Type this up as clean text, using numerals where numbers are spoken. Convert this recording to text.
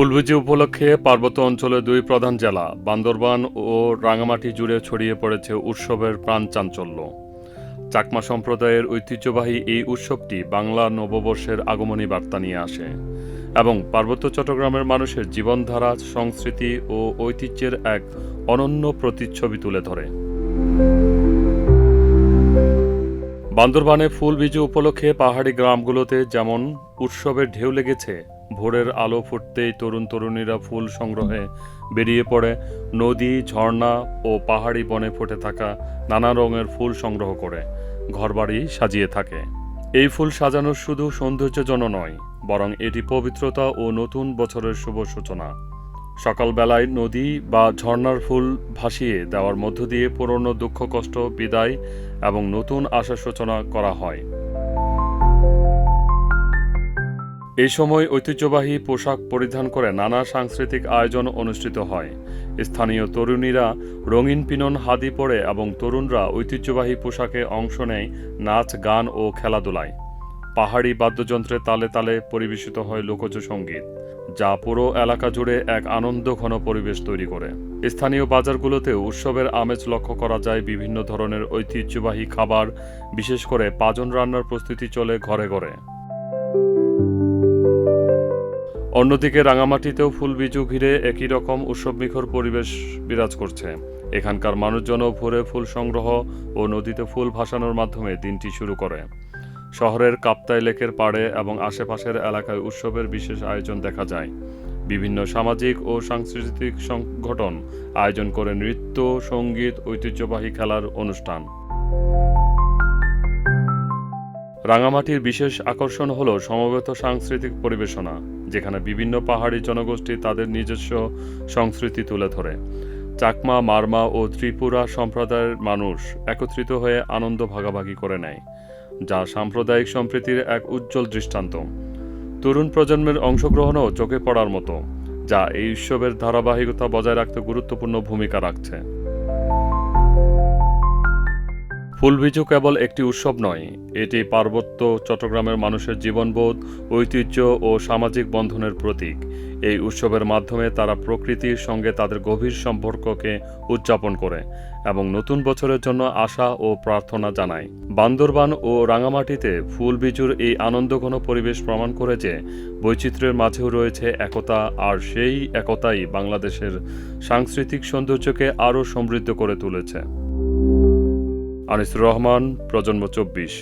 ফুলবিজি উপলক্ষে পার্বত্য অঞ্চলের দুই প্রধান জেলা বান্দরবান ও রাঙামাটি জুড়ে ছড়িয়ে পড়েছে উৎসবের প্রাণচাঞ্চল্য। চাকমা সম্প্রদায়ের ঐতিহ্যবাহী এই উৎসবটি বাংলা নববর্ষের আগমনী বার্তা নিয়ে আসে এবং পার্বত্য চট্টগ্রামের মানুষের জীবনধারা, সংস্কৃতি ও ঐতিহ্যের এক অনন্য প্রতিচ্ছবি তুলে ধরে। বান্দরবানে ফুলবিজু উপলক্ষে পাহাড়ি গ্রামগুলোতে যেমন উৎসবের ঢেউ লেগেছে। ভোরের আলো ফুটতেই তরুণ তরুণীরা ফুল সংগ্রহে বেরিয়ে পড়ে নদী, ঝর্ণা ও পাহাড়ি বনে ফুটে থাকা নানা রঙের ফুল সংগ্রহ করে ঘরবাড়ি সাজিয়ে থাকে। এই ফুল সাজানো শুধু সৌন্দর্যের জন্য নয়, বরং এটি পবিত্রতা ও নতুন বছরের শুভ সূচনা। সকালবেলায় নদী বা ঝর্ণার ফুল ভাসিয়ে দেওয়ার মধ্য দিয়ে পুরনো দুঃখ কষ্ট বিদায় এবং নতুন আশার সূচনা করা হয়। এই সময় ঐতিহ্যবাহী পোশাক পরিধান করে নানা সাংস্কৃতিক আয়োজন অনুষ্ঠিত হয়। স্থানীয় তরুণীরা রঙিন পিনন হাদি পরে এবং তরুণরা ঐতিহ্যবাহী পোশাকে অংশ নেয় নাচ, গান ও খেলাধুলায়। পাহাড়ি বাদ্যযন্ত্রের তালে তালে পরিবেশিত হয় লোকজ সঙ্গীত, যা পুরো এলাকা জুড়ে এক আনন্দঘন পরিবেশ তৈরি করে। স্থানীয় বাজারগুলোতেও উৎসবের আমেজ লক্ষ্য করা যায়। বিভিন্ন ধরনের ঐতিহ্যবাহী খাবার, বিশেষ করে পাজন রান্নার প্রস্তুতি চলে ঘরে ঘরে। অন্যদিকে রাঙামাটিতেও ফুলবিজু ঘিরে একই রকম উৎসবমুখর পরিবেশ বিরাজ করছে। এখানকার মানুষজনও ভোরে ফুল সংগ্রহ ও নদীতে ফুল ভাসানোর মাধ্যমে দিনটি শুরু করে। শহরের কাপ্তাই লেকের পাড়ে এবং আশেপাশের এলাকায় উৎসবের বিশেষ আয়োজন দেখা যায়। বিভিন্ন সামাজিক ও সাংস্কৃতিক সংগঠন আয়োজন করে নৃত্য, সঙ্গীত, ঐতিহ্যবাহী খেলার অনুষ্ঠান। রাঙামাটির বিশেষ আকর্ষণ হল সমবেত সাংস্কৃতিক পরিবেশনা, যেখানে বিভিন্ন পাহাড়ি জনগোষ্ঠী তাদের নিজস্ব সংস্কৃতি তুলে ধরে। চাকমা, মারমা ও ত্রিপুরা সম্প্রদায়ের মানুষ একত্রিত হয়ে আনন্দ ভাগাভাগি করে নেয়, যা সাম্প্রদায়িক সম্প্রীতির এক উজ্জ্বল দৃষ্টান্ত। তরুণ প্রজন্মের অংশগ্রহণও চোখে পড়ার মতো, যা এই উৎসবের ধারাবাহিকতা বজায় রাখতে গুরুত্বপূর্ণ ভূমিকা রাখছে। ফুলবিজু কেবল একটি উৎসব নয়, এটি পার্বত্য চট্টগ্রামের মানুষের জীবনবোধ, ঐতিহ্য ও সামাজিক বন্ধনের প্রতীক। এই উৎসবের মাধ্যমে তারা প্রকৃতির সঙ্গে তাদের গভীর সম্পর্ককে উদযাপন করে এবং নতুন বছরের জন্য আশা ও প্রার্থনা জানায়। বান্দরবান ও রাঙামাটিতে ফুলবিজুর এই আনন্দঘন পরিবেশ প্রমাণ করে যে বৈচিত্র্যের মাঝেও রয়েছে একতা, আর সেই একতাই বাংলাদেশের সাংস্কৃতিক সৌন্দর্যকে আরও সমৃদ্ধ করে তুলেছে। আনিসুর রহমান, প্রজন্ম 24।